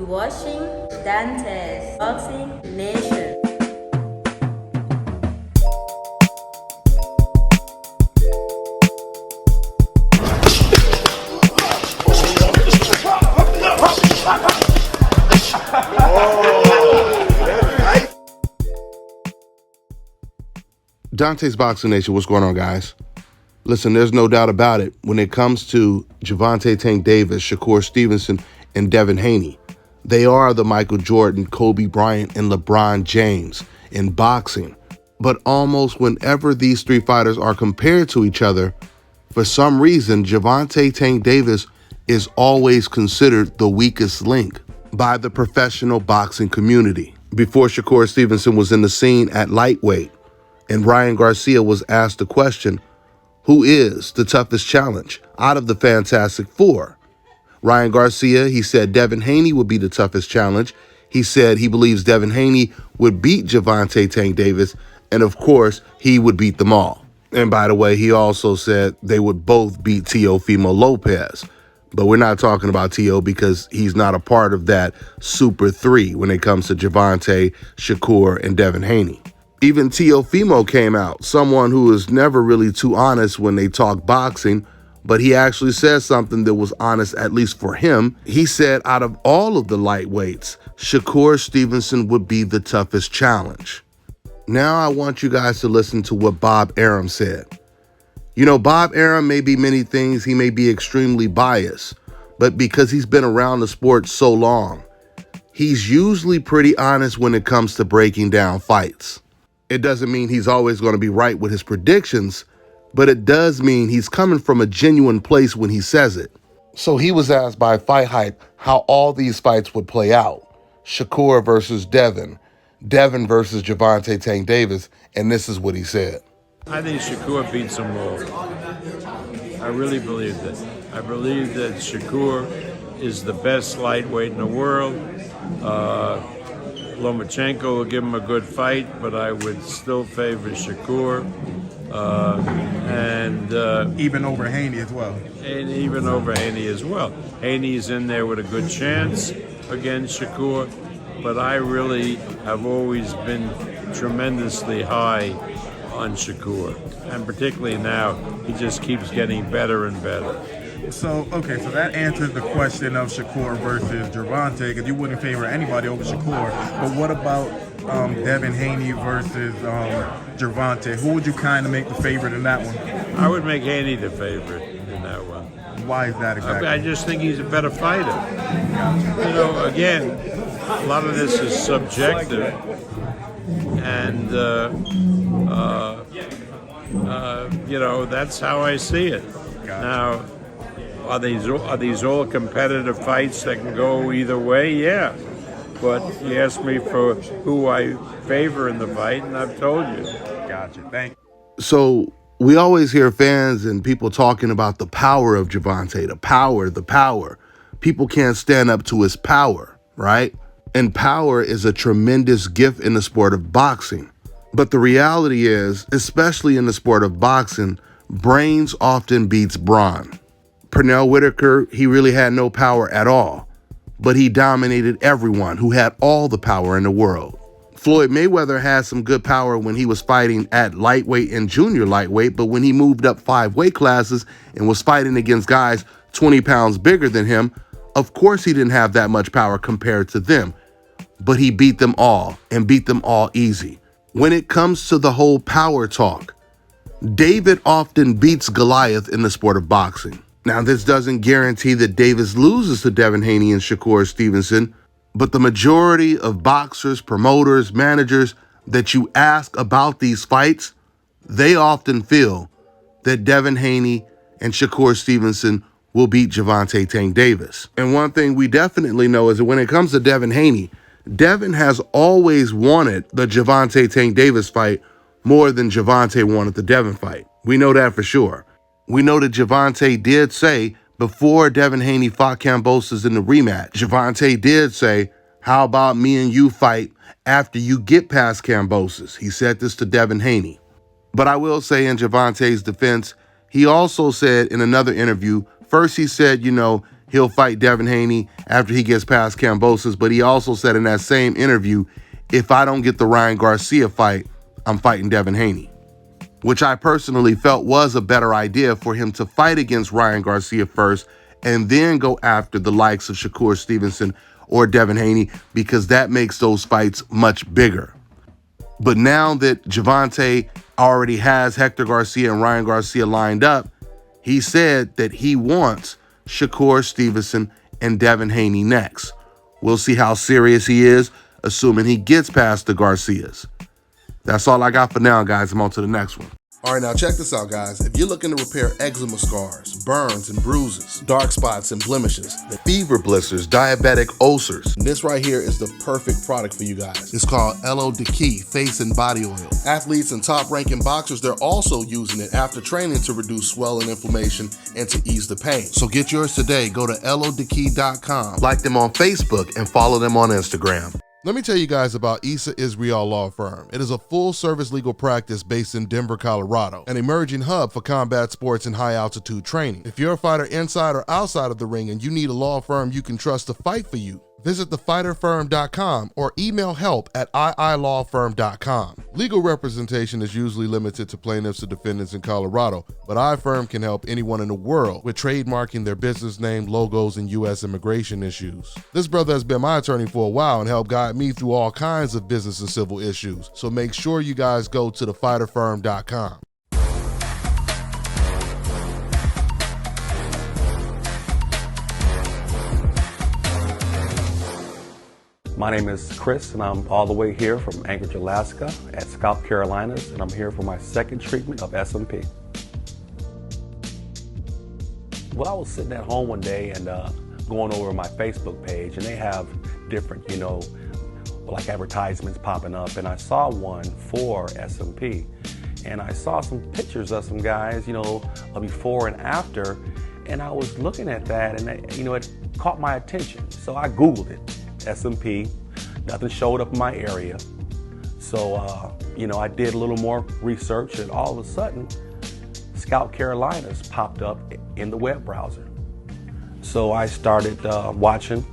You're watching Dante's Boxing Nation. Dante's Boxing Nation, what's going on, guys? Listen, there's no doubt about it. When it comes to Gervonta Tank Davis, Shakur Stevenson, and Devin Haney, they are the Michael Jordan, Kobe Bryant, and LeBron James in boxing. But almost whenever these three fighters are compared to each other, for some reason, Gervonta Tank Davis is always considered the weakest link by the professional boxing community. Before Shakur Stevenson was in the scene at lightweight, and Ryan Garcia was asked the question, who is the toughest challenge out of the Fantastic Four? Ryan Garcia, he said Devin Haney would be the toughest challenge. He said he believes Devin Haney would beat Gervonta Tank Davis, and of course, he would beat them all. And by the way, he also said they would both beat Teofimo Lopez. But we're not talking about Teo because he's not a part of that super three when it comes to Gervonta, Shakur, and Devin Haney. Even Teofimo came out, someone who is never really too honest when they talk boxing, but he actually said something that was honest, at least for him. He said out of all of the lightweights, Shakur Stevenson would be the toughest challenge. Now I want you guys to listen to what Bob Arum said. You know, Bob Arum may be many things. He may be extremely biased, but because he's been around the sport so long, he's usually pretty honest when it comes to breaking down fights. It doesn't mean he's always going to be right with his predictions, but it does mean he's coming from a genuine place when he says it. So he was asked by Fight Hype how all these fights would play out. Shakur versus Devin, Devin versus Gervonta Tank Davis, and this is what he said. I think Shakur beats them all. I really believe that. I believe that Shakur is the best lightweight in the world. Lomachenko will give him a good fight, but I would still favor Shakur. Even over Haney as well. And even over Haney as well. Haney's in there with a good chance against Shakur, but I really have always been tremendously high on Shakur. And particularly now, he just keeps getting better and better. So that answers the question of Shakur versus Gervonta, because you wouldn't favor anybody over Shakur. But what about Devin Haney versus Gervonta? Who would you kind of make the favorite in that one? I would make Haney the favorite in that one. Why is that exactly? I just think he's a better fighter. You know, again, a lot of this is subjective, and you know, that's how I see it. Now, are these all competitive fights that can go either way? Yeah. But you asked me for who I favor in the fight, and I've told you. Gotcha. Thank you. So we always hear fans and people talking about the power of Gervonta, the power. People can't stand up to his power, right? And power is a tremendous gift in the sport of boxing. But the reality is, especially in the sport of boxing, brains often beats brawn. Pernell Whitaker, he really had no power at all, but he dominated everyone who had all the power in the world. Floyd Mayweather had some good power when he was fighting at lightweight and junior lightweight, but when he moved up 5 weight classes and was fighting against guys 20 pounds bigger than him, of course he didn't have that much power compared to them, but he beat them all and beat them all easy. When it comes to the whole power talk, David often beats Goliath in the sport of boxing. Now, this doesn't guarantee that Davis loses to Devin Haney and Shakur Stevenson, but the majority of boxers, promoters, managers that you ask about these fights, they often feel that Devin Haney and Shakur Stevenson will beat Gervonta Tank Davis. And one thing we definitely know is that when it comes to Devin Haney, Devin has always wanted the Gervonta Tank Davis fight more than Gervonta wanted the Devin fight. We know that for sure. We know that Gervonta did say before Devin Haney fought Kambosos in the rematch, Gervonta did say, how about me and you fight after you get past Kambosos? He said this to Devin Haney. But I will say in Gervonta's defense, he also said in another interview, first he said, he'll fight Devin Haney after he gets past Kambosos, but he also said in that same interview, if I don't get the Ryan Garcia fight, I'm fighting Devin Haney, which I personally felt was a better idea for him to fight against Ryan Garcia first and then go after the likes of Shakur Stevenson or Devin Haney, because that makes those fights much bigger. But now that Gervonta already has Hector Garcia and Ryan Garcia lined up, he said that he wants Shakur Stevenson and Devin Haney next. We'll see how serious he is, assuming he gets past the Garcias. That's all I got for now, guys. I'm on to the next one. All right, now check this out, guys. If you're looking to repair eczema scars, burns and bruises, dark spots and blemishes, fever blisters, diabetic ulcers, this right here is the perfect product for you guys. It's called Elo Diki Face and Body Oil. Athletes and top-ranking boxers, they're also using it after training to reduce swelling, inflammation, and to ease the pain. So get yours today. Go to elodiki.com, like them on Facebook, and follow them on Instagram. Let me tell you guys about Issa Israel Law Firm. It is a full-service legal practice based in Denver, Colorado, an emerging hub for combat sports and high-altitude training. If you're a fighter inside or outside of the ring and you need a law firm you can trust to fight for you, visit thefighterfirm.com or email help@iilawfirm.com. Legal representation is usually limited to plaintiffs or defendants in Colorado, but iFirm can help anyone in the world with trademarking their business name, logos, and U.S. immigration issues. This brother has been my attorney for a while and helped guide me through all kinds of business and civil issues, so make sure you guys go to thefighterfirm.com. My name is Chris, and I'm all the way here from Anchorage, Alaska at Scalp Carolinas, and I'm here for my second treatment of SMP. Well, I was sitting at home one day and going over my Facebook page, and they have different, like advertisements popping up, and I saw one for SMP. And I saw some pictures of some guys, a before and after, and I was looking at that, and it caught my attention. So I Googled it. SMP, nothing showed up in my area. So, I did a little more research, and all of a sudden, Scalp Carolinas popped up in the web browser. So I started watching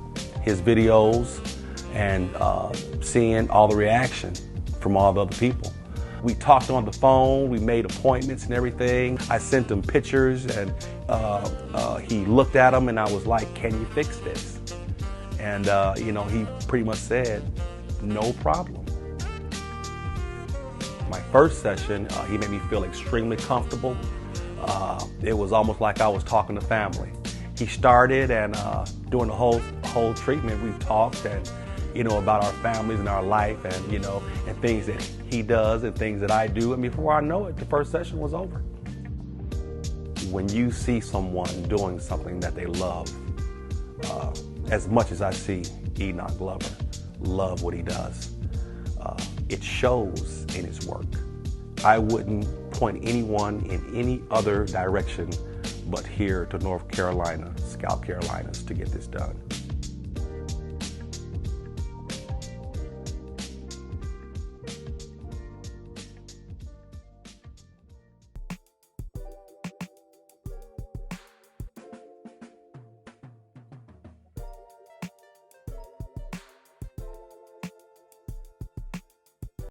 his videos and seeing all the reaction from all the other people. We talked on the phone, we made appointments and everything. I sent him pictures, and he looked at them, and I was like, can you fix this? And, he pretty much said, no problem. My first session, he made me feel extremely comfortable. It was almost like I was talking to family. He started, and during the whole treatment, we talked and, about our families and our life, and, and things that he does and things that I do. And before I know it, the first session was over. When you see someone doing something that they love, as much as I see Enoch Glover love what he does, it shows in his work. I wouldn't point anyone in any other direction but here to North Carolina, Scalp Carolinas, to get this done.